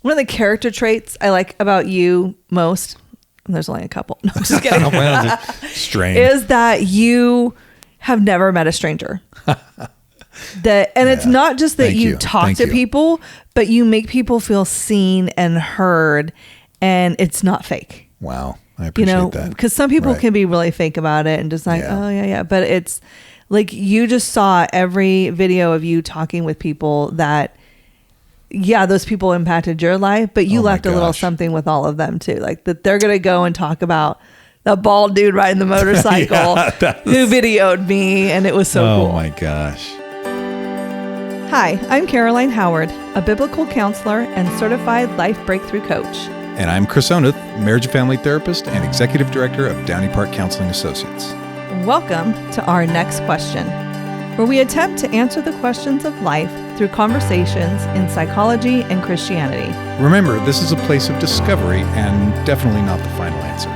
one of the character traits I like about you most, and there's only a couple. No, I'm just kidding. Strange. Is that you have never met a stranger. It's not just that you talk to people, but you make people feel seen and heard, and it's not fake. Wow. I appreciate that. Because some people can be really fake about it and just like, oh, yeah. But it's like you just saw every video of you talking with people that, those people impacted your life, but you left a little something with all of them too. Like that they're going to go and talk about the bald dude riding the motorcycle who videoed me, and it was so cool. Oh my gosh. Hi, I'm Caroline Howard, a biblical counselor and certified life breakthrough coach. And I'm Chris Oneth, marriage and family therapist and executive director of Downey Park Counseling Associates. Welcome to Our Next Question, where we attempt to answer the questions of life through conversations in psychology and Christianity. Remember, this is a place of discovery and definitely not the final answer.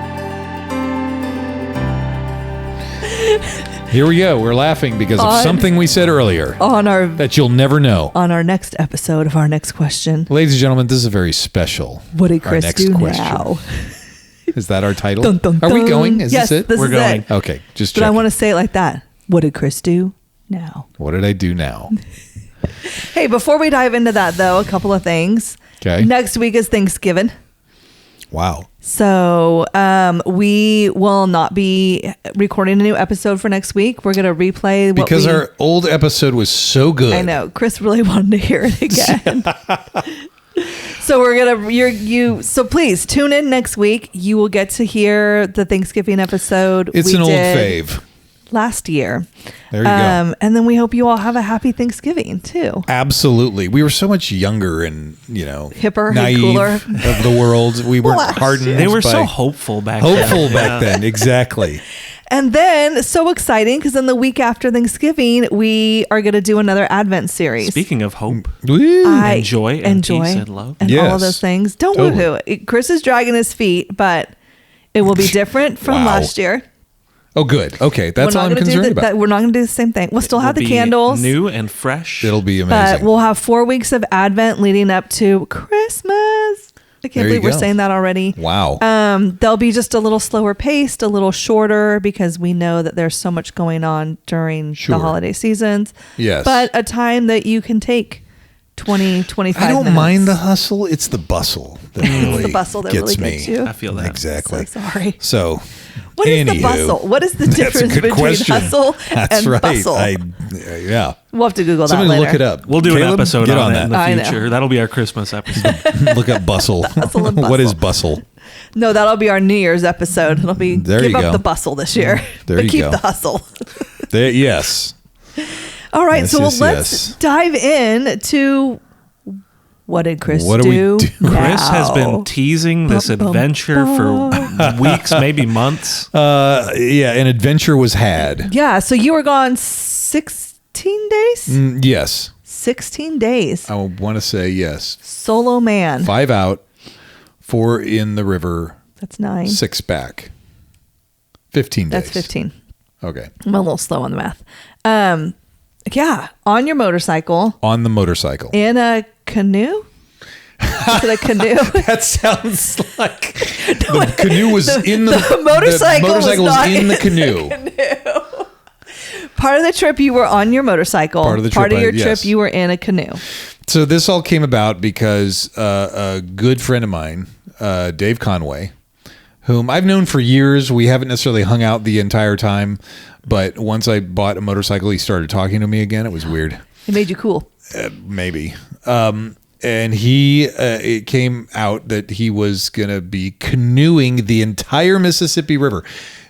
Here we go. We're laughing because of something we said earlier that you'll never know. On our next episode of Our Next Question. Ladies and gentlemen, this is a very special What did Chris do now? Is that our title? Dun, dun, dun. Are we going? Yes, this it? We're going. It. Okay, just But checking. I want to say it like that. What did Chris do now? What did I do now? Hey, before we dive into that, though, a couple of things. Okay. Next week is Thanksgiving. Wow. So we will not be recording a new episode for next week. We're going to replay because our old episode was so good. I know. Chris really wanted to hear it again. So we're gonna so please tune in next week. You will get to hear the Thanksgiving episode. It's an old fave. Last year. There you go. And then we hope you all have a happy Thanksgiving too. Absolutely. We were so much younger and, hipper, naive cooler of the world. We weren't hardened. They were so hopeful back then. Exactly. And then so exciting because then the week after Thanksgiving, we are going to do another Advent series. Speaking of hope, and joy and peace and love. And all of those things. Don't woohoo. Chris is dragging his feet, but it will be different from last year. Oh, good. Okay. That's all I'm concerned about. We're not going to do the same thing. We'll still have the candles. New and fresh. It'll be amazing. But we'll have 4 weeks of Advent leading up to Christmas. I can't believe we're saying that already. Wow. They'll be just a little slower paced, a little shorter because we know that there's so much going on during the holiday seasons. Yes. But a time that you can take 20, 25 minutes. I don't mind the hustle. It's the bustle that really the bustle that gets really me. gets you. I feel that. Exactly. So sorry. So, what is the bustle? What is the difference between hustle and bustle? Yeah. We'll have to Google Somebody that later. look it up. We'll do Caleb, an episode on that in the future. Know. That'll be our Christmas episode. Look up bustle. Hustle and bustle. What is bustle? No, that'll be our New Year's episode. It'll be give up the bustle this year, but keep the hustle. Yes. All right, yes, so let's dive in to what did Chris do? Chris has been teasing this adventure for weeks, maybe months. An adventure was had. Yeah, so you were gone 16 days? Yes. 16 days. I want to say yes. Solo man. 5 out, 4 in the river. That's 9. 6 back. 15 days. That's 15. Okay. I'm a little slow on the math. On your motorcycle. On the motorcycle. In a canoe? Is it a canoe? That sounds like the canoe was in the motorcycle. The motorcycle was in the canoe. Part of the trip you were on your motorcycle. Part of your trip you were in a canoe. So this all came about because a good friend of mine, Dave Conway, whom I've known for years. We haven't necessarily hung out the entire time, but once I bought a motorcycle, he started talking to me again. It was weird. It made you cool. Maybe. And it came out that he was going to be canoeing the entire Mississippi River.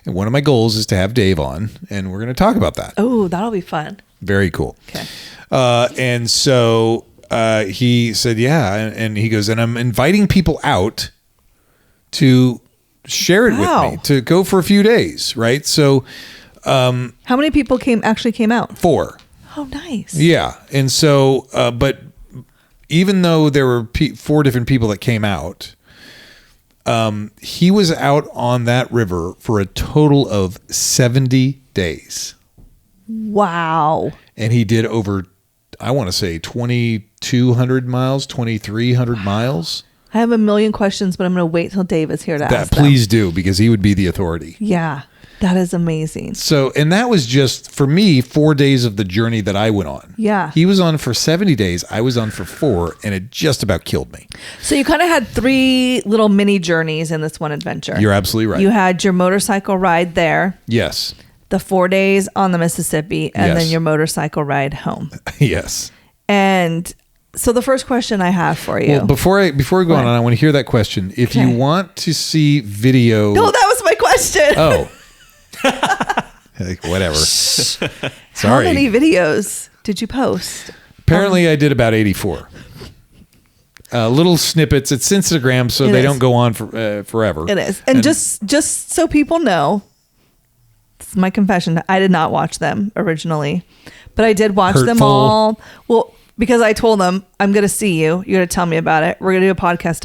And one of my goals is to have Dave on, and we're going to talk about that. Oh, that'll be fun. Very cool. Okay. And so he said, yeah. And he goes, and I'm inviting people out to share it with me, to go for a few days, right? So how many people actually came out? 4. Oh, nice. Yeah. And so, but even though there were 4 different people that came out, he was out on that river for a total of 70 days. Wow. And he did over, I want to say 2,200 miles, 2,300 miles. I have a million questions, but I'm going to wait till Dave is here to ask them. Please do, because he would be the authority. Yeah. That is amazing. So, and that was just, for me, 4 days of the journey that I went on. Yeah. He was on for 70 days. I was on for 4, and it just about killed me. So you kind of had 3 little mini journeys in this one adventure. You're absolutely right. You had your motorcycle ride there. Yes. The 4 days on the Mississippi, and then your motorcycle ride home. Yes. And so the first question I have for you. Well, before we go on, I want to hear that question. If you want to see video. No, that was my question. Oh. Whatever. Sorry. How many videos did you post? Apparently, I did about 84. Little snippets. It's Instagram, so they don't go on for forever. It is. And just so people know, this is my confession. I did not watch them originally, but I did watch them all. Well, because I told them, I'm going to see you. You're going to tell me about it. We're going to do a podcast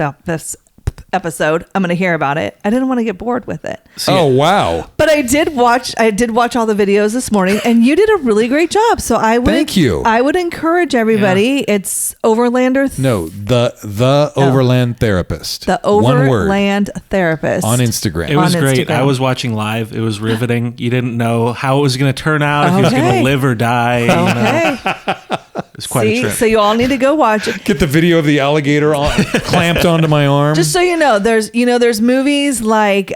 episode. I'm going to hear about it. I didn't want to get bored with it. Oh, wow. But I did watch all the videos this morning, and you did a really great job. So Thank you. I would encourage everybody. Yeah. It's Overlander. No, the Overland Therapist. The Overland Therapist. On Instagram. It was great. I was watching live. It was riveting. You didn't know how it was going to turn out, if he was going to live or die. Okay. It's quite a trip. So you all need to go watch it. Get the video of the alligator clamped onto my arm. Just so you know, there's movies like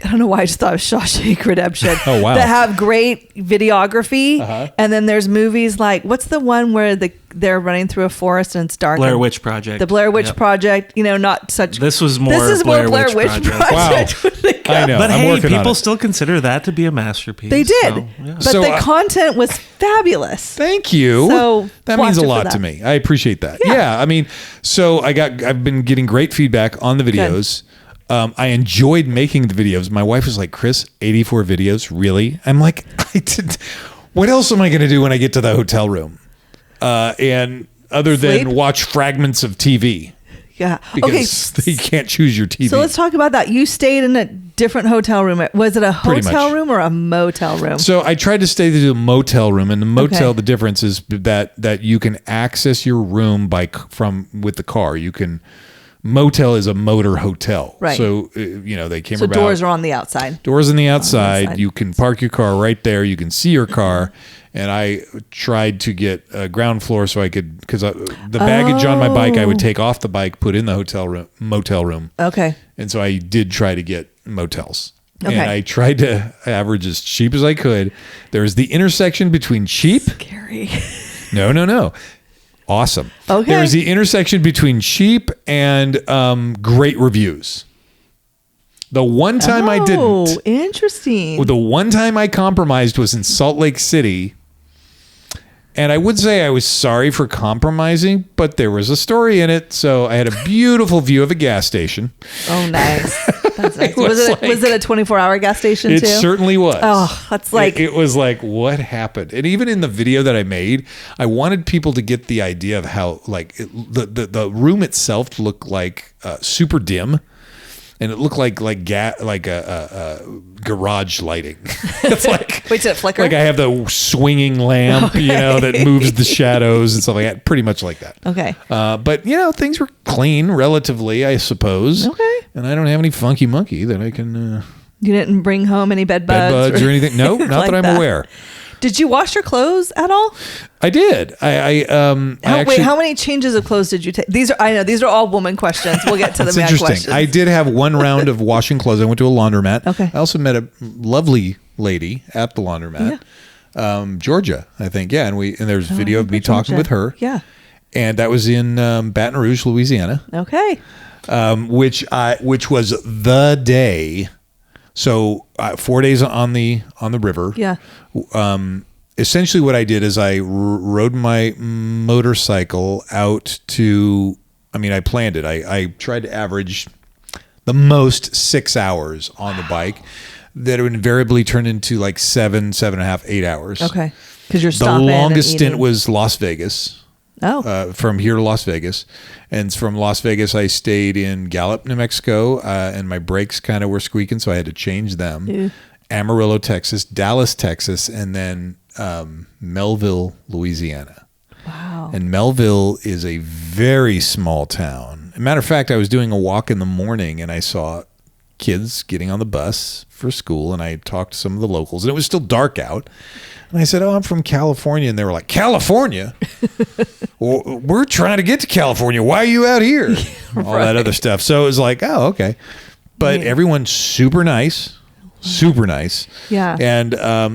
I don't know why I just thought of Shawshank Redemption. Oh, wow. That have great videography. And then there's movies like, what's the one where they're running through a forest and it's dark? Blair Witch Project. The Blair Witch Project. Not such. This is more Blair Witch Project. Wow. I know. But hey, people still consider that to be a masterpiece. They did. But the content was fabulous. Thank you. So that means a lot to me. I appreciate that. Yeah. I mean, so I've been getting great feedback on the videos. Good. I enjoyed making the videos. My wife was like, Chris, 84 videos? Really? I'm like, what else am I going to do when I get to the hotel room? And other than watch fragments of TV. Yeah. Because you can't choose your TV. So let's talk about that. You stayed in a different hotel room. Was it a hotel room or a motel room? So I tried to stay in a motel room. And the motel, the difference is that you can access your room with the car. You can... Motel is a motor hotel. Right. So, they came about. So doors are on the outside. Doors on the outside. You can park your car right there. You can see your car. And I tried to get a ground floor so I could, because the baggage on my bike, I would take off the bike, put in the motel room. Okay. And so I did try to get motels. Okay. And I tried to average as cheap as I could. There's the intersection between cheap. Scary. No. Awesome. Okay. There's the intersection between cheap and great reviews. The one time I didn't. Oh, interesting. The one time I compromised was in Salt Lake City. And I would say I was sorry for compromising, but there was a story in it. So I had a beautiful view of a gas station. Oh, nice. That's nice. Was it a 24-hour gas station too? It certainly was. Oh, that's like... It was like, what happened? And even in the video that I made, I wanted people to get the idea of how, like, the room itself looked like super dim. And it looked like a garage lighting. It's like, wait, did it flicker? Like I have the swinging lamp, that moves the shadows and stuff like that. Pretty much like that. Okay. But things were clean relatively, I suppose. Okay. And I don't have any funky monkey that I can. You didn't bring home any bed bugs or anything? No, not like that I'm aware. Did you wash your clothes at all? I did. How many changes of clothes did you take? These are all woman questions. We'll get to the man questions. I did have one round of washing clothes. I went to a laundromat. Okay. I also met a lovely lady at the laundromat, Georgia, I think. Yeah, and there's video of me talking with her. Yeah. And that was in Baton Rouge, Louisiana. Okay. Which was the day. So 4 days on the river. Yeah. Essentially what I did is I rode my motorcycle out to, I planned it. I tried to average the most 6 hours on the bike that would invariably turn into like 7.5, 8 hours. Okay. Because you're stopping. The longest stint was Las Vegas. Oh. From here to Las Vegas. And from Las Vegas, I stayed in Gallup, New Mexico, and my brakes kind of were squeaking, so I had to change them. Yeah. Amarillo, Texas, Dallas, Texas, and then Melville, Louisiana. Wow. And Melville is a very small town. matter of fact, I was doing a walk in the morning and I saw kids getting on the bus for school, and I talked to some of the locals, and it was still dark out. And I said, "Oh, I'm from California." And they were like, "California? Well, we're trying to get to California. Why are you out here?" All that other stuff. So it was like, oh, okay. But everyone's super nice. Super nice. Yeah. And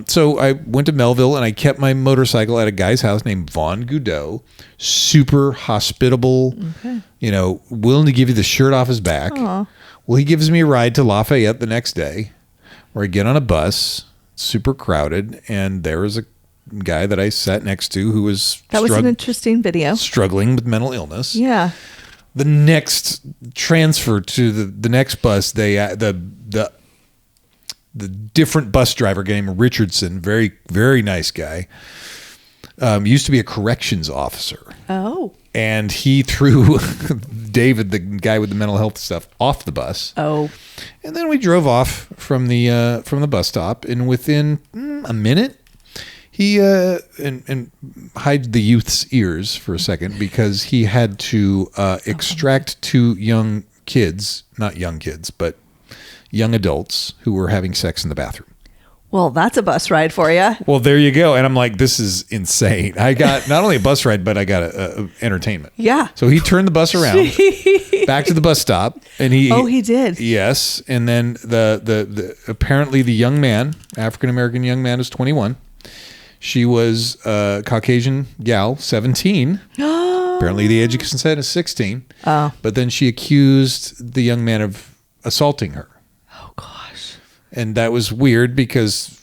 so I went to Melville, and I kept my motorcycle at a guy's house named Vaughn Goudot. Super hospitable, willing to give you the shirt off his back. Aww. Well, he gives me a ride to Lafayette the next day, where I get on a bus, super crowded, and there was a guy that I sat next to who was that was an interesting video, struggling with mental illness. Yeah. The next transfer to the next bus, the different bus driver named Richardson, very very nice guy, used to be a corrections officer. Oh. And he threw David, the guy with the mental health stuff, off the bus. Oh. And then we drove off from the bus stop, and within a minute, he and hide the youth's ears for a second, because he had to extract two young kids, not young kids, but young adults who were having sex in the bathroom. Well, that's a bus ride for you. Well, there you go. And I'm like, this is insane. I got not only a bus ride, but I got a entertainment. Yeah. So he turned the bus around back to the bus stop, and he did. Yes. And then the apparently the young man, African-American young man, is 21. She was a Caucasian gal, 17. Apparently the age of consent is 16. Oh. But then she accused the young man of assaulting her. Oh, gosh. And that was weird, because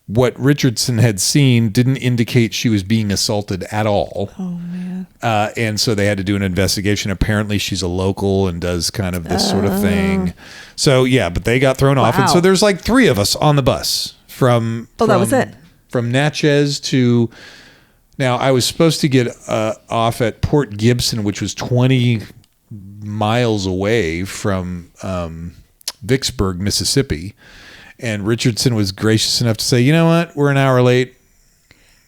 what Richardson had seen didn't indicate she was being assaulted at all. Oh, man. And so they had to do an investigation. Apparently she's a local and does kind of this sort of thing. So, yeah, but they got thrown off. And so there's like three of us on the bus from that was it. From Natchez to... Now, I was supposed to get off at Port Gibson, which was 20 miles away from Vicksburg, Mississippi. And Richardson was gracious enough to say, "You know what? We're an hour late.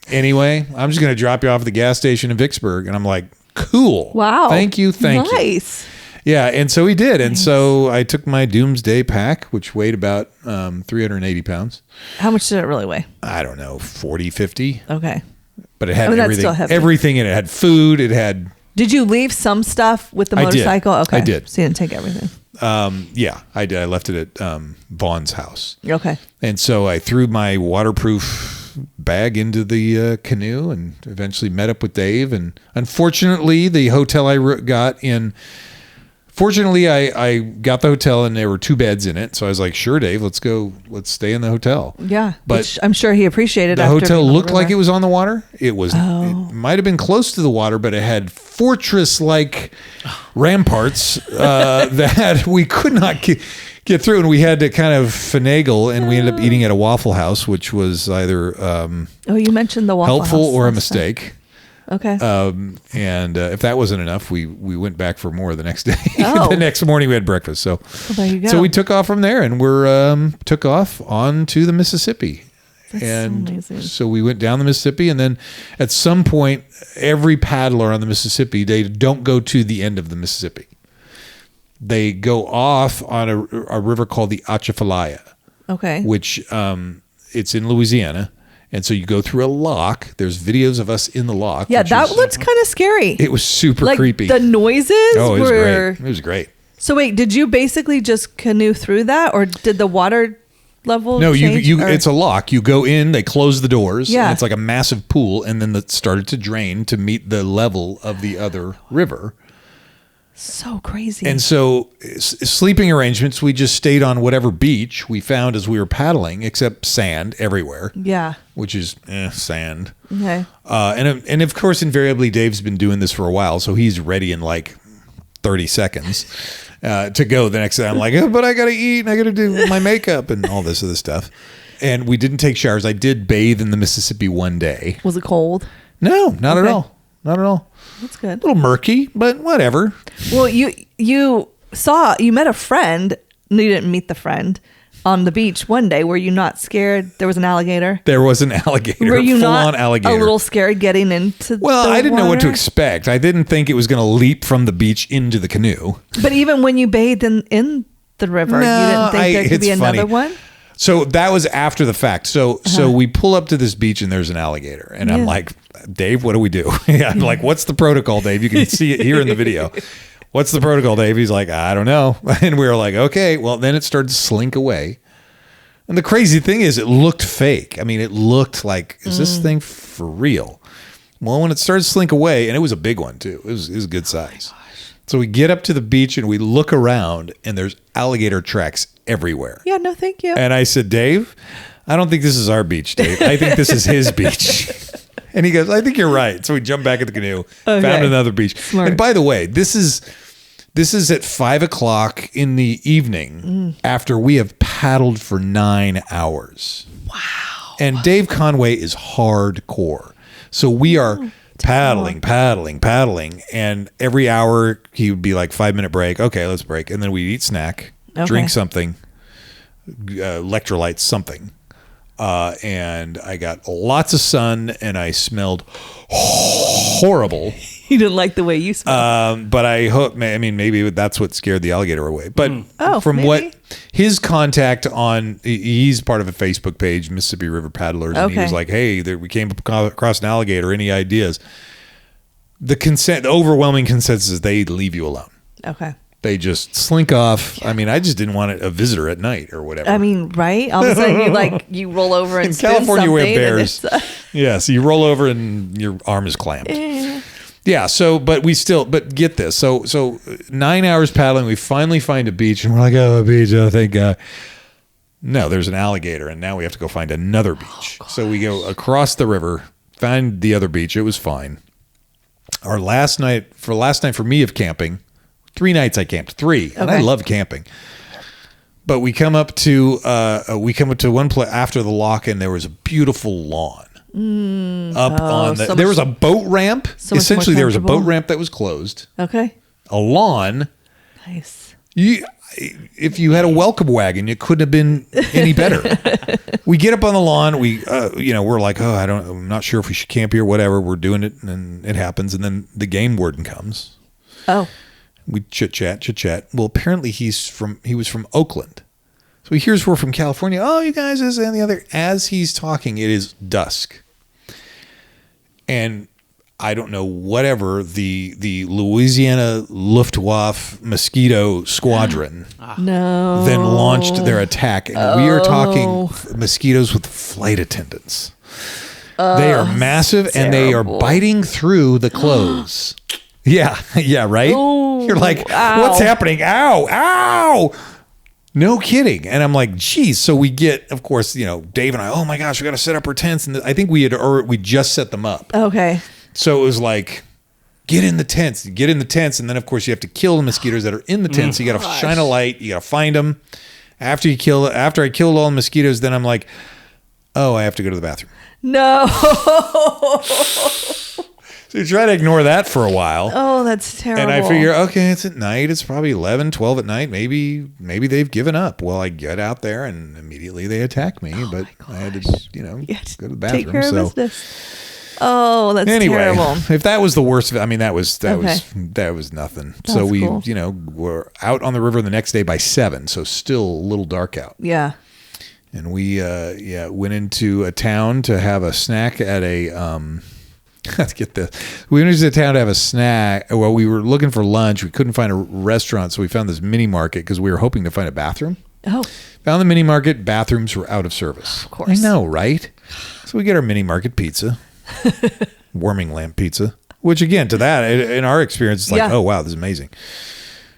Anyway, I'm just going to drop you off at the gas station in Vicksburg." And I'm like, cool. Wow. Thank you. Nice. Yeah, and so he did. Nice. And so I took my doomsday pack, which weighed about 380 pounds. How much did it really weigh? I don't know, 40, 50. Okay. But it had that's still heavy. Everything in it. It had food. It had... Did you leave some stuff with the motorcycle? I did. Okay. I did. So you didn't take everything? Yeah, I did. I left it at Vaughn's house. Okay. And so I threw my waterproof bag into the canoe and eventually met up with Dave. And unfortunately, the hotel I got in... Fortunately, I got the hotel and there were 2 beds in it. So I was like, "Sure, Dave, let's go. Let's stay in the hotel." Yeah. But which I'm sure he appreciated. The hotel looked like it was on the water. It was. Oh. It might have been close to the water, but it had fortress-like ramparts that we could not get through. And we had to kind of finagle, and we ended up eating at a Waffle House, which was either you mentioned the Waffle helpful House or a mistake. Okay. And if that wasn't enough, we went back for more the next day. Oh. The next morning we had breakfast. So, there you go. So we took off from there, and took off onto the Mississippi. That's and so amazing. So we went down the Mississippi, and then at some point, every paddler on the Mississippi, they don't go to the end of the Mississippi. They go off on a river called the Atchafalaya. Okay. Which it's in Louisiana. And so you go through a lock. There's videos of us in the lock. Yeah, that looked kind of scary. It was super creepy. The noises it was were... great. It was great. So wait, did you basically just canoe through that, or did the water level No, change? it's a lock. You go in, they close the doors, Yeah. and it's like a massive pool, and then it started to drain to meet the level of the other river. So crazy. And so sleeping arrangements, we just stayed on whatever beach we found as we were paddling, except sand everywhere. Yeah. Which is sand. Okay. And of course, invariably, Dave's been doing this for a while, so he's ready in like 30 seconds to go the next day. I'm like, but I got to eat and I got to do my makeup and all this other stuff. And we didn't take showers. I did bathe in the Mississippi one day. Was it cold? No, not at all. Not at all. That's good. A little murky, but whatever. Well, you met a friend. No, you didn't meet the friend, on the beach one day. Were you not scared? There was an alligator. There was an alligator. Were you not alligator. a little scared getting into Well, the I didn't know what to water? expect. I didn't think it was going to leap from the beach into the canoe. But even when you bathed in the river, you didn't think there could be another one? So that was after the fact. So we pull up to this beach and there's an alligator. And I'm like, Dave, what do we do? I'm like, what's the protocol, Dave? You can see it here in the video. What's the protocol, Dave? He's like, I don't know. And we were like, okay. Well, then it started to slink away. And the crazy thing is it looked fake. I mean, it looked like, is this thing for real? Well, when it started to slink away, and it was a big one too. It was a good size. So we get up to the beach and we look around and there's alligator tracks everywhere. Yeah, no, thank you. And I said, Dave, I don't think this is our beach, Dave. I think this is his beach. And he goes, I think you're right. So we jumped back in the canoe, found another beach. Smart. And by the way, this is at 5 o'clock in the evening after we have paddled for 9 hours. Wow. And Dave Conway is hardcore. So we are paddling. And every hour he would be like 5-minute break. Okay, let's break. And then we'd eat snack, drink something, electrolytes, something. And I got lots of sun and I smelled horrible. You didn't like the way you smelled. But I hope, I mean, maybe that's what scared the alligator away. But from what his contact on, he's part of a Facebook page, Mississippi River Paddlers. And he was like, hey, we came across an alligator. Any ideas? The overwhelming consensus is they leave you alone. Okay. They just slink off. I mean, I just didn't want a visitor at night or whatever. I mean, right? All of a sudden you roll over and in California we have bears. And Yes, you roll over and your arm is clamped. Yeah, but get this. So 9 hours paddling, we finally find a beach and we're like, oh, a beach, oh, thank God. No, there's an alligator and now we have to go find another beach. So we go across the river, find the other beach. It was fine. Our last night for me of camping, 3 nights I camped, 3, and I love camping. But we come up to one place after the lock, and there was a beautiful lawn there was a boat ramp. Essentially, there was a boat ramp that was closed. Okay. A lawn. Nice. If you had a welcome wagon, it couldn't have been any better. We get up on the lawn. We're like, I'm not sure if we should camp here. Whatever, we're doing it, and it happens. And then the game warden comes. Oh. We chit chat. Well, apparently he was from Oakland. So he hears we're from California. Oh, you guys, this and the other. As he's talking, it is dusk. And I don't know, whatever, the Louisiana Luftwaffe mosquito squadron then launched their attack. And we are talking mosquitoes with flight attendants. They are massive and they are biting through the clothes. Yeah, right? Ooh, you're like, what's happening? Ow. No kidding. And I'm like, geez. So we get, of course, Dave and I, oh my gosh, we got to set up our tents. And I think we just set them up. Okay. So it was like, get in the tents. And then, of course, you have to kill the mosquitoes that are in the tents. You got to shine a light. You got to find them. After I killed all the mosquitoes, then I'm like, oh, I have to go to the bathroom. No. So you try to ignore that for a while. Oh, that's terrible. And I figure, okay, it's at night. It's probably 11, 12 at night. Maybe they've given up. Well, I get out there and immediately they attack me. But I had to, go to the bathroom. Take care of business. Oh, that's terrible. If that was the worst of it, I mean, that was nothing. That's so we, cool. were out on the river the next day by 7. So still a little dark out. Yeah. And we, went into a town to have a snack at a, let's get this. We went into the town to have a snack. Well, we were looking for lunch. We couldn't find a restaurant, so we found this mini market because we were hoping to find a bathroom. Oh. Found the mini market. Bathrooms were out of service. Of course. I know, right? So we get our mini market pizza, warming lamp pizza, which again, to that, in our experience, it's like, oh, wow, this is amazing.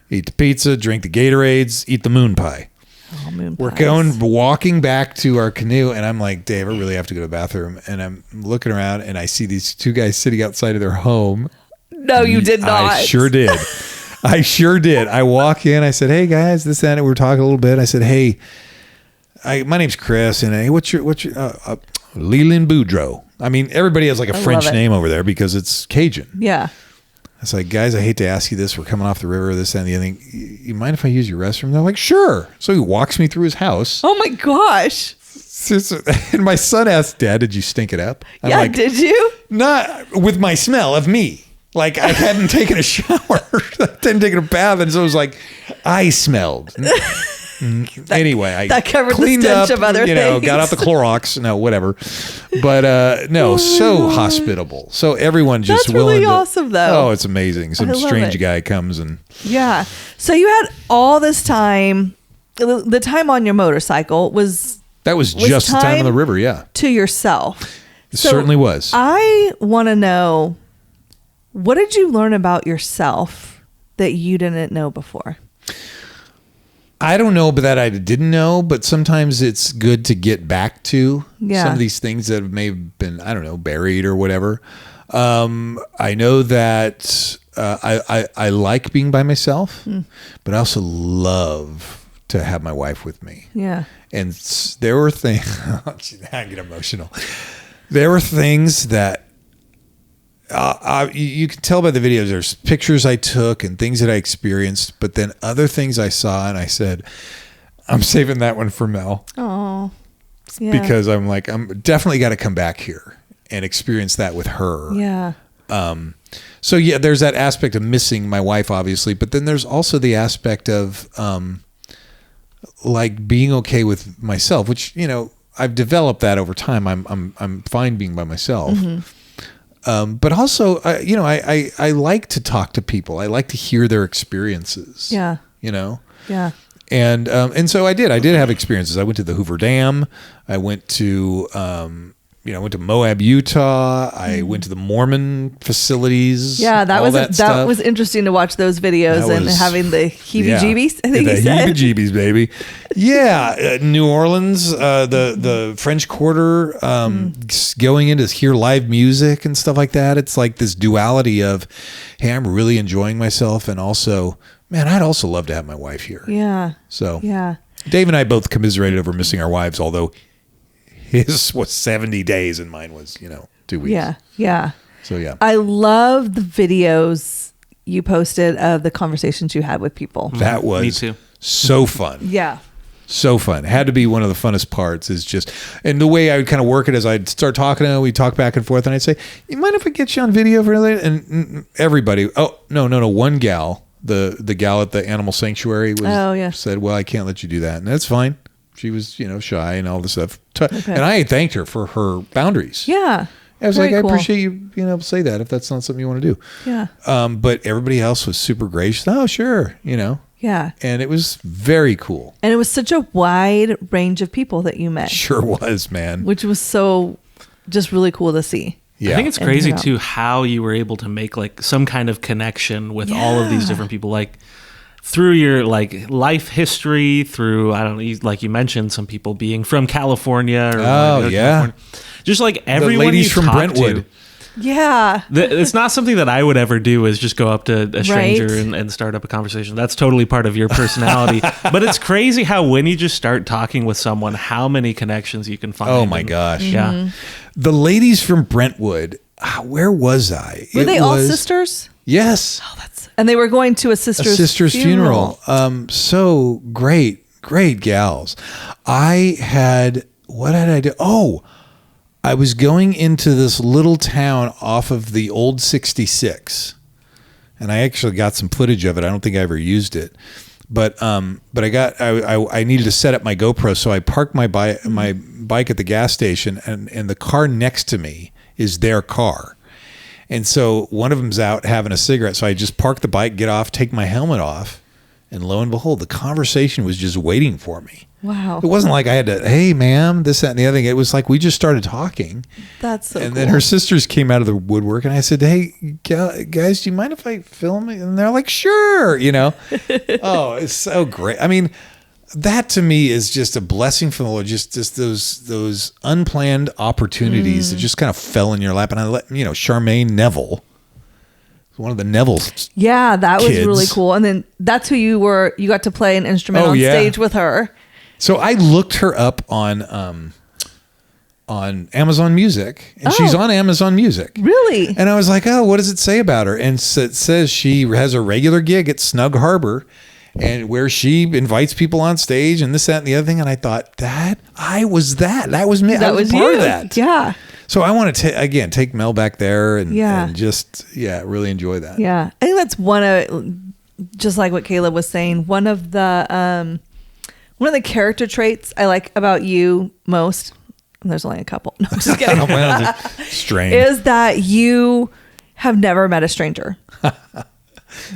Eat the pizza, drink the Gatorades, eat the moon pie. Oh, moon We're pies. walking back to our canoe, and I'm like, Dave, I really have to go to the bathroom. And I'm looking around, and I see these 2 guys sitting outside of their home. No, you did not. I sure did. I walk in. I said, hey, guys, this and that. We were talking a little bit. I said, hey, my name's Chris, and hey, what's your Leland Boudreaux. I mean, everybody has like a French name over there because it's Cajun. Yeah. was like, guys, I hate to ask you this. We're coming off the river, this and the other thing. You mind if I use your restroom? They're like, sure. So he walks me through his house. Oh my gosh. And my son asked, Dad, did you stink it up? I'm Yeah, like, did you? Not with my smell of me. Like I hadn't taken a shower. I hadn't taken a bath. And so it was like, I smelled. Anyway, that covered cleaned the stench up, of other things. got out the Clorox. No, whatever. But no, so hospitable. So everyone just That's willing really to, awesome, though. Oh, it's amazing. Some I love strange it. guy comes and Yeah. So you had all this time. The time on your motorcycle was that was just the time on the river. Yeah, to yourself. it certainly was. I want to know, what did you learn about yourself that you didn't know before? I don't know, but that I didn't know. But sometimes it's good to get back to Yeah. some of these things that may have been, I don't know, buried or whatever. I know that I like being by myself, but I also love to have my wife with me. Yeah. And there were things, I get emotional. There were things that you can tell by the videos. There's pictures I took and things that I experienced, but then other things I saw and I said, I'm saving that one for Mel. Oh, yeah. Because I'm like, I'm definitely got to come back here and experience that with her. Yeah. So yeah, there's that aspect of missing my wife, obviously, but then there's also the aspect of, like being okay with myself, which, I've developed that over time. I'm fine being by myself. But also, I like to talk to people. I like to hear their experiences. Yeah. Yeah. And so I did have experiences. I went to the Hoover Dam. I went to, I went to Moab, Utah. I went to the Mormon facilities. Yeah, that was interesting to watch those videos and having the heebie-jeebies. I think the you said heebie-jeebies, baby. Yeah, New Orleans, the French Quarter, going in to hear live music and stuff like that. It's like this duality of, hey, I'm really enjoying myself, and also, man, I'd also love to have my wife here. Yeah. So yeah, Dave and I both commiserated over missing our wives, although his was 70 days and mine was, 2 weeks. Yeah. Yeah. So yeah. I love the videos you posted of the conversations you had with people. That was Me too. so fun. Yeah. So fun. Had to be one of the funnest parts is just, and the way I would kind of work it is I'd start talking to him, we'd talk back and forth, and I'd say, you mind if I get you on video for later? And everybody, oh, no. One gal, the gal at the animal sanctuary said, well, I can't let you do that. And that's fine. She was, shy and all this stuff. Okay. And I thanked her for her boundaries. Yeah. I was Very like, cool. I appreciate you being able to say that if that's not something you want to do. Yeah. But everybody else was super gracious. Oh, sure. Yeah. And it was very cool. And it was such a wide range of people that you met. Sure was, man. Which was so just really cool to see. Yeah. I think it's And crazy yeah. too how you were able to make like some kind of connection with all of these different people, like through your like life history, through I don't know, like you mentioned some people being from California. Or California. Just like everyone the ladies you from talk Brentwood. to. Yeah. It's not something that I would ever do is just go up to a stranger Right. and start up a conversation. That's totally part of your personality. But it's crazy how when you just start talking with someone, how many connections you can find. Oh my gosh. Yeah. The ladies from Brentwood, where was I? Were they all sisters? Yes. And they were going to a sister's funeral. So great gals. What did I do? Oh, I was going into this little town off of the old 66, and I actually got some footage of it. I don't think I ever used it, but I needed to set up my GoPro, so I parked my bike at the gas station, and the car next to me is their car. And so one of them's out having a cigarette. So I just park the bike, get off, take my helmet off. And lo and behold, the conversation was just waiting for me. Wow. It wasn't like I had to, hey, ma'am, this, that, and the other thing. It was like we just started talking. That's so And cool. then her sisters came out of the woodwork. And I said, hey, guys, do you mind if I film it? And they're like, sure. Oh, it's so great. I mean, that to me is just a blessing from the Lord. Just those unplanned opportunities that just kind of fell in your lap. And I let Charmaine Neville, one of the Nevilles. Yeah, that was kids. really cool. And then that's who you got to play an instrument on stage with her. So I looked her up on on Amazon Music, and she's on Amazon Music. Really? And I was like, oh, what does it say about her? And it says she has a regular gig at Snug Harbor, and where she invites people on stage and this, that, and the other thing. And I thought that was me. That I was was part you. of that. Yeah. So I want to again take Mel back there and just really enjoy that. Yeah. I think that's one of, just like what Caleb was saying, one of the character traits I like about you most. And there's only a couple. No, I'm just kidding. Well, strange. Is that you have never met a stranger.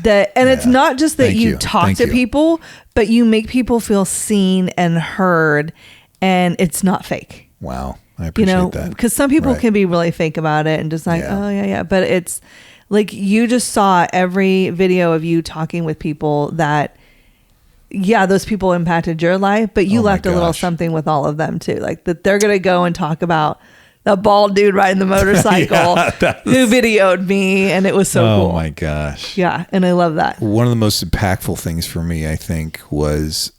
It's not just that you talk to people, but you make people feel seen and heard, and it's not fake. Wow. I appreciate that. Because some people can be really fake about it and just like, oh yeah. But it's like, you just saw every video of you talking with people that, those people impacted your life, but you left a little something with all of them too. Like that they're going to go and talk about the bald dude riding the motorcycle who videoed me, and it was so cool. Oh my gosh. Yeah. And I love that. One of the most impactful things for me, I think, was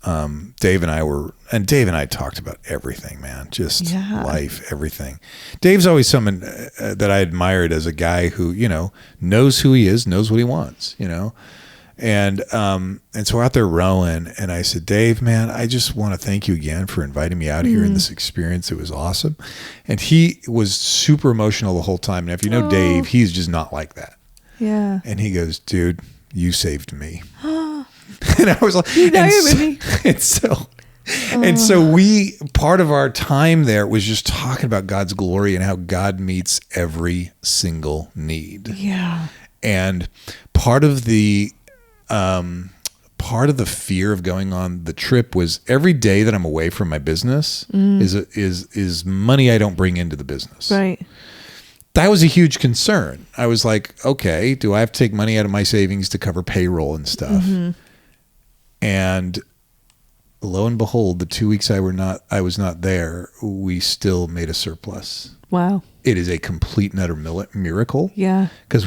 Dave and I talked about everything, man. Just life, everything. Dave's always someone that I admired as a guy who, knows who he is, knows what he wants, And so we're out there rowing, and I said, Dave, man, I just want to thank you again for inviting me out here in this experience. It was awesome. And he was super emotional the whole time. And if you know Dave, he's just not like that. Yeah. And he goes, dude, you saved me. And I was like, and so part of our time there was just talking about God's glory and how God meets every single need. Yeah. And part of the fear of going on the trip was every day that I'm away from my business is money I don't bring into the business. Right. That was a huge concern. I was like, okay, do I have to take money out of my savings to cover payroll and stuff? Mm-hmm. And lo and behold, the 2 weeks I was not there, we still made a surplus. Wow. It is a complete and utter miracle. Yeah. Because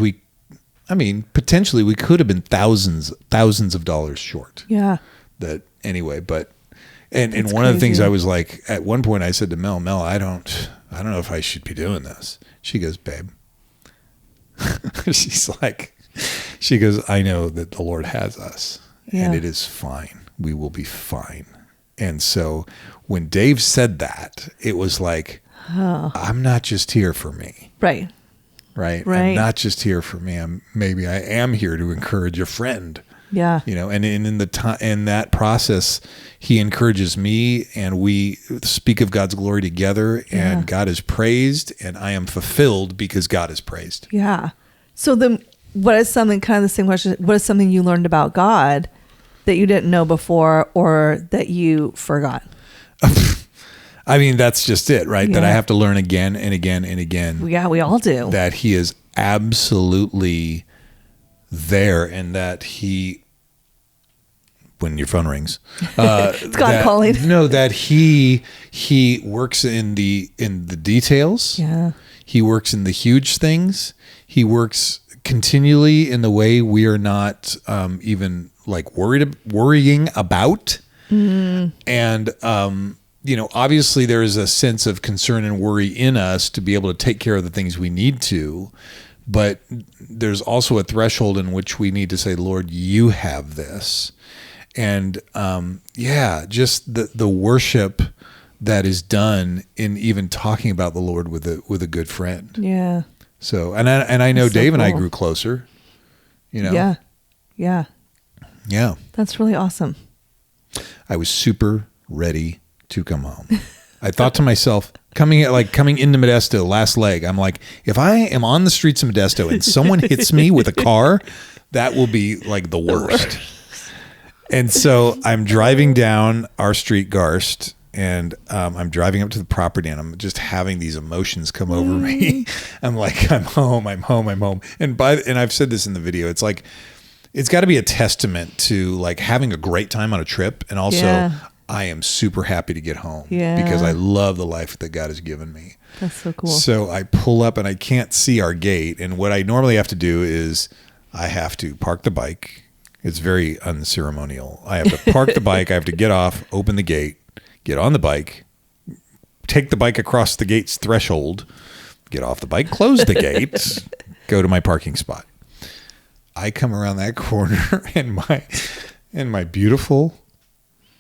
potentially we could have been thousands of dollars short. Yeah. And one of the things I was like, at one point I said to Mel, I don't know if I should be doing this. She goes, babe. She goes, I know that the Lord has us and it is fine. We will be fine. And so when Dave said that, it was like, I'm not just here for me. Right. Right. I'm not just here for me. I am here to encourage a friend. Yeah. And in that process, he encourages me, and we speak of God's glory together, and God is praised, and I am fulfilled because God is praised. Yeah. So then what is something, kind of the same question, what is something you learned about God that you didn't know before or that you forgot? That's just it, right? Yeah. That I have to learn again and again and again. Yeah, we all do. That he is absolutely there, and that when your phone rings, it's God calling. No, that he works in the details. Yeah. He works in the huge things. He works continually in the way we are not even like worrying about. Mm. And obviously there is a sense of concern and worry in us to be able to take care of the things we need to, but there's also a threshold in which we need to say, Lord, you have this. And just the worship that is done in even talking about the Lord with a good friend. Yeah. So, and I know Dave and I grew closer, Yeah. Yeah. Yeah. That's really awesome. I was super ready to come home. I thought to myself, coming into Modesto last leg, I'm like, if I am on the streets of Modesto and someone hits me with a car, that will be like the worst. And so I'm driving down our street, Garst, and I'm driving up to the property, and I'm just having these emotions come over me. I'm like, I'm home. And I've said this in the video. It's like, it's got to be a testament to like having a great time on a trip, and also I am super happy to get home because I love the life that God has given me. That's so cool. So I pull up and I can't see our gate, and what I normally have to do is I have to park the bike. It's very unceremonial. I have to park the bike. I have to get off, open the gate, get on the bike, take the bike across the gate's threshold, get off the bike, close the gates, go to my parking spot. I come around that corner and my beautiful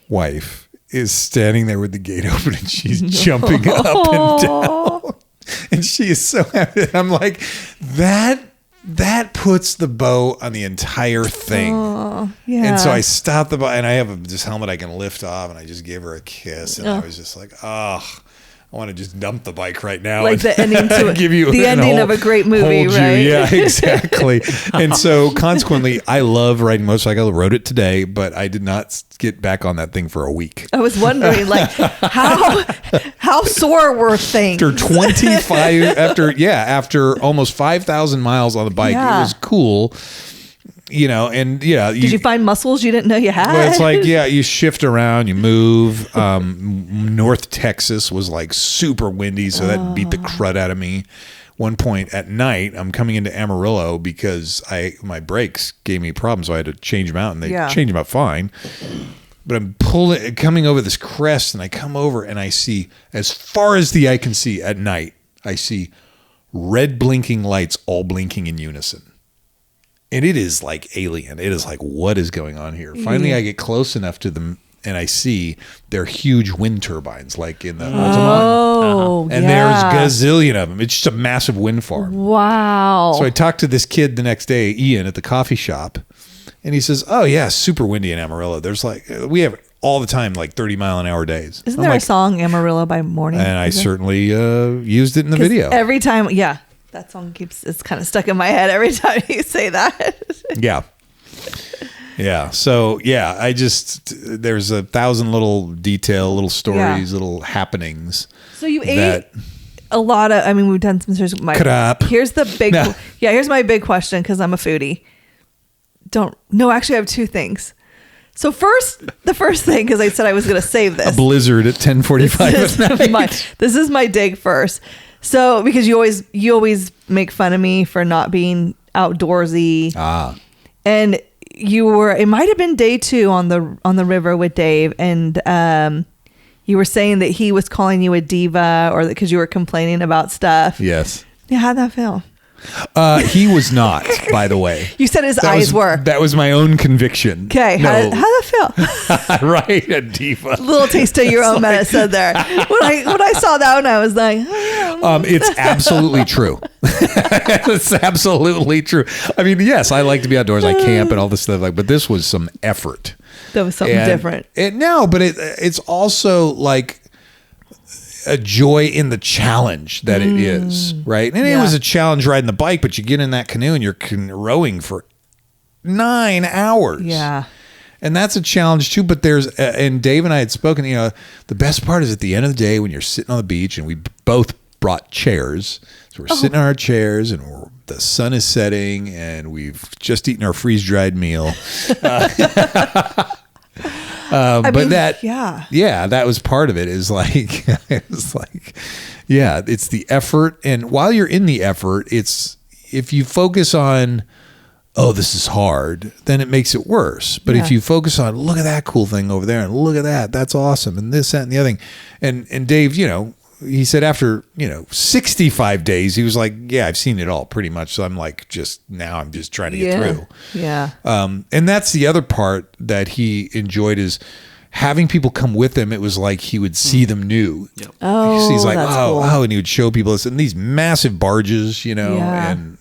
wife is standing there with the gate open and she's jumping up and down. And she is so happy. I'm like, that puts the bow on the entire thing. Yeah. And so I stopped the bike, and I have this helmet I can lift off, and I just gave her a kiss, and I was just like, I want to just dump the bike right now. Like the ending to give you the ending of a great movie, right? Yeah, exactly. And so consequently, I love riding motorcycle. I rode it today, but I did not get back on that thing for a week. I was wondering, like, how sore were things? After almost 5,000 miles on the bike, it was cool. And did you find muscles you didn't know you had? Well, it's like, you shift around, you move. North Texas was like super windy, so that beat the crud out of me. One point at night, I'm coming into Amarillo because my brakes gave me problems, so I had to change them out, and they changed them out fine. But I'm coming over this crest, and I come over, and I see, as far as the eye can see at night, I see red blinking lights all blinking in unison. And it is like alien. It is like, what is going on here? Finally, I get close enough to them, and I see they're huge wind turbines, like in the Altamont. And there's gazillion of them. It's just a massive wind farm. Wow. So I talked to this kid the next day, Ian, at the coffee shop, and he says, "Oh yeah, super windy in Amarillo. There's we have all the time, like 30-mile-an-hour days." Isn't there a song, Amarillo by Morning? And I certainly used it in the video. Every time, that song it's kind of stuck in my head every time you say that. Yeah. So there's 1,000 little stories, little happenings. So you ate a lot of, we've done some series. Here's the big, here's my big question, because I'm a foodie. Actually I have two things. So the first thing, because I said I was going to save this. A blizzard at 10:45 at night. This is my dig first. So, because you always make fun of me for not being outdoorsy. And it might have been day 2 on the river with Dave, and you were saying that he was calling you a diva, or because you were complaining about stuff. Yes. Yeah, how'd that feel? He was not, by the way. You said his eyes were. That was my own conviction. Okay, how'd that feel? Right, a diva. A little taste of your own medicine there. When I saw that one, I was like, it's absolutely true. It's absolutely true. Yes, I like to be outdoors. I camp and all this stuff, but this was some effort. That was something different. But it's also like a joy in the challenge that it is, right? And it was a challenge riding the bike, but you get in that canoe and you're rowing for 9 hours. Yeah. And that's a challenge too, but and Dave and I had spoken, the best part is at the end of the day when you're sitting on the beach, and we both brought chairs. So we're sitting on our chairs, and the sun is setting, and we've just eaten our freeze-dried meal. That was part of it. Is like, it's the effort. And while you're in the effort, if you focus on, this is hard, then it makes it worse. But if you focus on, look at that cool thing over there, and look at that's awesome, and this, that, and the other thing. And Dave, he said after, 65 days, he was like, I've seen it all pretty much. So I'm like, I'm just trying to get through. Yeah. And that's the other part that he enjoyed, is having people come with him. It was like he would see them new. Yep. Oh, he's like, that's cool. And he would show people this, and these massive barges, and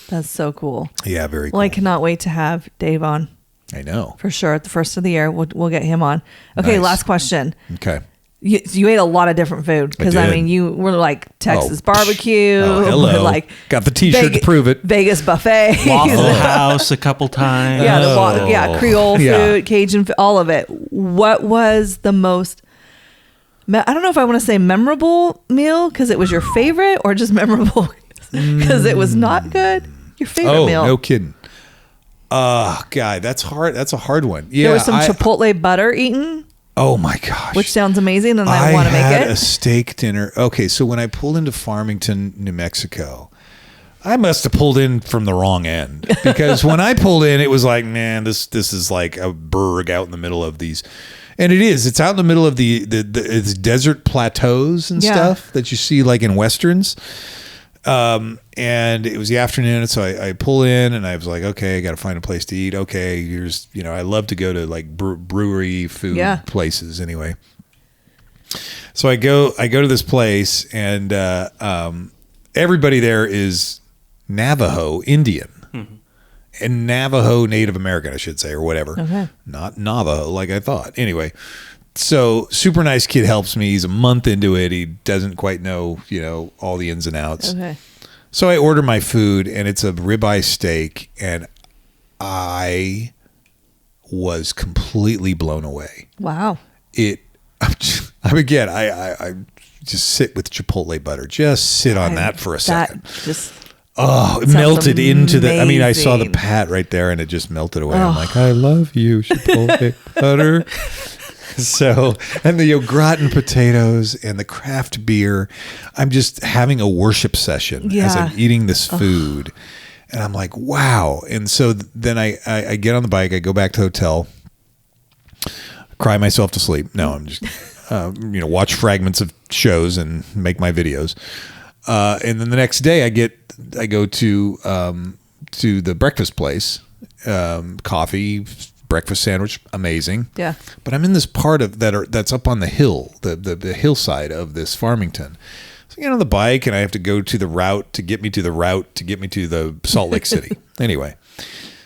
That's so cool. Yeah, very cool. Well, I cannot wait to have Dave on. I know. For sure. At the first of the year, we'll get him on. Okay, last question. Okay. You ate a lot of different food, because you were like Texas barbecue. Hello. Got the T-shirt to prove it. Vegas buffet, Waffle House a couple times. Creole food, Cajun food, all of it. What was the most? I don't know if I want to say memorable meal because it was your favorite, or just memorable because it was not good. Your favorite meal? Oh, no kidding. God, that's hard. That's a hard one. Yeah, there was some Chipotle butter eaten. Oh my gosh. Which sounds amazing, and I want to make it. I had a steak dinner. Okay, so when I pulled into Farmington, New Mexico, I must have pulled in from the wrong end, because when I pulled in, it was like, man, this is like a burg out in the middle of these. And it is. It's out in the middle of the it's desert plateaus and stuff that you see like in Westerns. And it was the afternoon, and so I pull in, and I was like, okay, I got to find a place to eat. Okay, here's, I love to go to like brewery food places anyway. So I go to this place, and everybody there is Navajo Indian. And Navajo Native American, I should say, or whatever. Okay. Not Navajo, like I thought. Anyway, so super nice kid helps me. He's a month into it. He doesn't quite know, all the ins and outs. Okay. So I order my food, and it's a ribeye steak, and I was completely blown away. Wow. I just sit with Chipotle butter. Just sit on that for a second. It melted into the. I mean, I saw the pat right there, and it just melted away. I'm like, I love you, Chipotle butter. So, and the au gratin potatoes and the craft beer. I'm just having a worship session as I'm eating this food, and I'm like, wow. And so then I get on the bike. I go back to the hotel, cry myself to sleep. No, I'm just watch fragments of shows and make my videos. And then the next day, I go to the breakfast place, coffee, breakfast sandwich, amazing. Yeah. But I'm in this part of that's up on the hill, the hillside of this Farmington. So I get on the bike, and I have to go to the route to get me to the Salt Lake City. Anyway,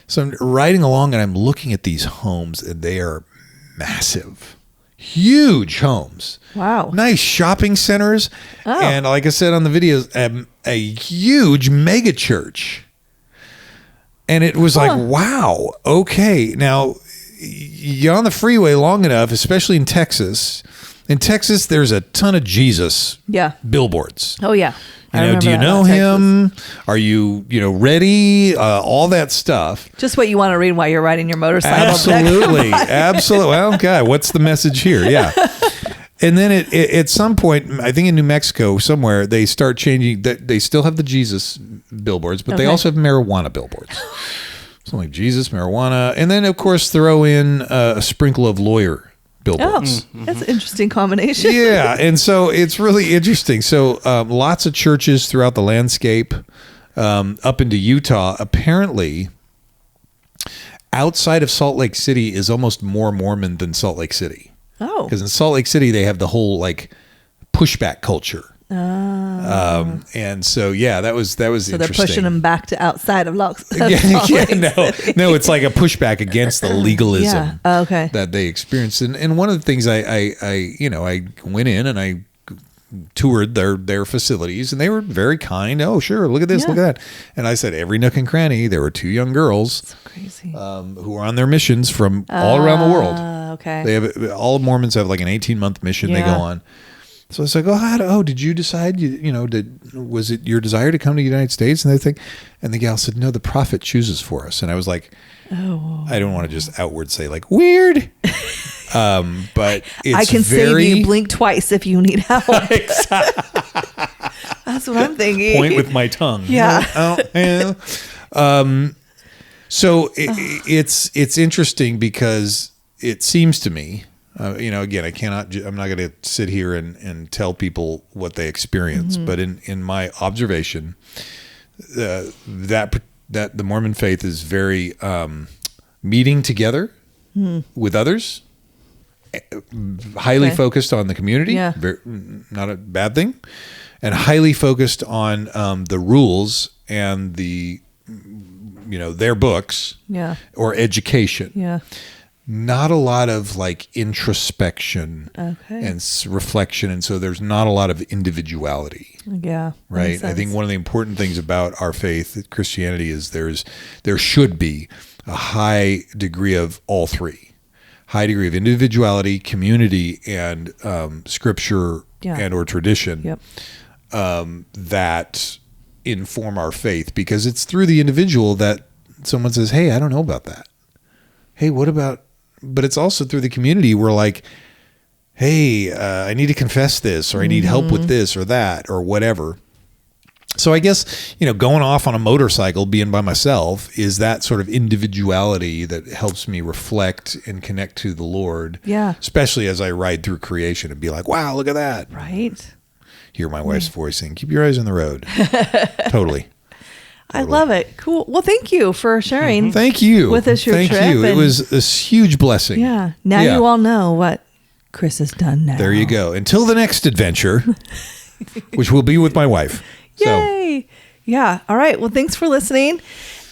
so I'm riding along, and I'm looking at these homes, and they are massive. Huge homes. Wow. Nice shopping centers. Oh. And like I said on the videos, a huge mega church. And it was like, wow, okay. Now, you're on the freeway long enough, especially in Texas. In Texas, there's a ton of Jesus billboards. Oh, yeah. Do you know him? Are you, ready? All that stuff. Just what you want to read while you're riding your motorcycle. Absolutely. Absolutely. Well, God, what's the message here? Yeah. And then at some point, I think in New Mexico somewhere, they start changing. They still have the Jesus billboards, but they also have marijuana billboards. So like Jesus, marijuana. And then, of course, throw in a sprinkle of lawyer billboards. Oh, that's an interesting combination. Yeah, and so it's really interesting. So lots of churches throughout the landscape, up into Utah. Apparently, outside of Salt Lake City is almost more Mormon than Salt Lake City. Oh, because in Salt Lake City they have the whole like pushback culture. And so that was so interesting. They're pushing them back to outside of no, it's like a pushback against the legalism that they experienced. And one of the things I went in and I toured their facilities, and they were very kind. Oh, sure, look at this, look at that. And I said every nook and cranny. There were two young girls, so crazy, who were on their missions from all around the world. Okay, they have all Mormons have like an 18-month mission they go on. So it's like, did you decide, was it your desire to come to the United States? And they think, and the gal said, no, the prophet chooses for us. And I was like, I don't want to just outward say like weird. But it's I can save you, blink twice if you need help. That's what I'm thinking. Point with my tongue. Yeah. So it's interesting because it seems to me, again, I'm not going to sit here and tell people what they experience, but in my observation, that the Mormon faith is very meeting together with others, highly focused on the community, not a bad thing, and highly focused on the rules and their books or education. Not a lot of like introspection and reflection, and so there's not a lot of individuality. Yeah, right. I think one of the important things about our faith, Christianity, is there should be a high degree of all three: high degree of individuality, community, and scripture and or tradition that inform our faith. Because it's through the individual that someone says, "Hey, I don't know about that. Hey, what about?" But it's also through the community where like, hey, I need to confess this, or I need help with this or that or whatever. So I guess, going off on a motorcycle, being by myself, is that sort of individuality that helps me reflect and connect to the Lord. Yeah. Especially as I ride through creation and be like, wow, look at that. Right. Hear my wife's voice saying, keep your eyes on the road. Totally. I love it. Cool. Well, thank you for sharing. Thank you. With us your Thank trip. you. It was a huge blessing. Yeah. Now you all know what Chris has done now. There you go. Until the next adventure, which will be with my wife. Yay. So. Yeah. All right. Well, thanks for listening.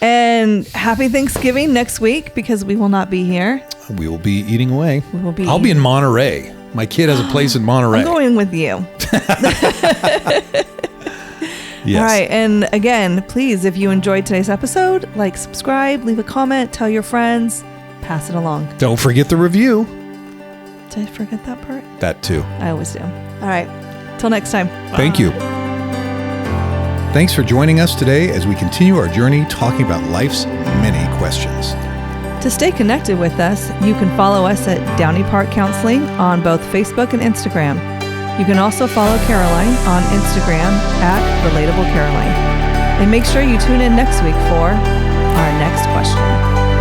And happy Thanksgiving next week, because we will not be here. We will be eating away. I'll be in Monterey. My kid has a place in Monterey. I'm going with you. Yes. All right. And again, please, if you enjoyed today's episode, subscribe, leave a comment, tell your friends, pass it along. Don't forget the review. Did I forget that part? That too. I always do. All right. Till next time. Thank you. Thanks for joining us today as we continue our journey talking about life's many questions. To stay connected with us, you can follow us at Downey Park Counseling on both Facebook and Instagram. You can also follow Caroline on Instagram at Relatable Caroline. And make sure you tune in next week for our next question.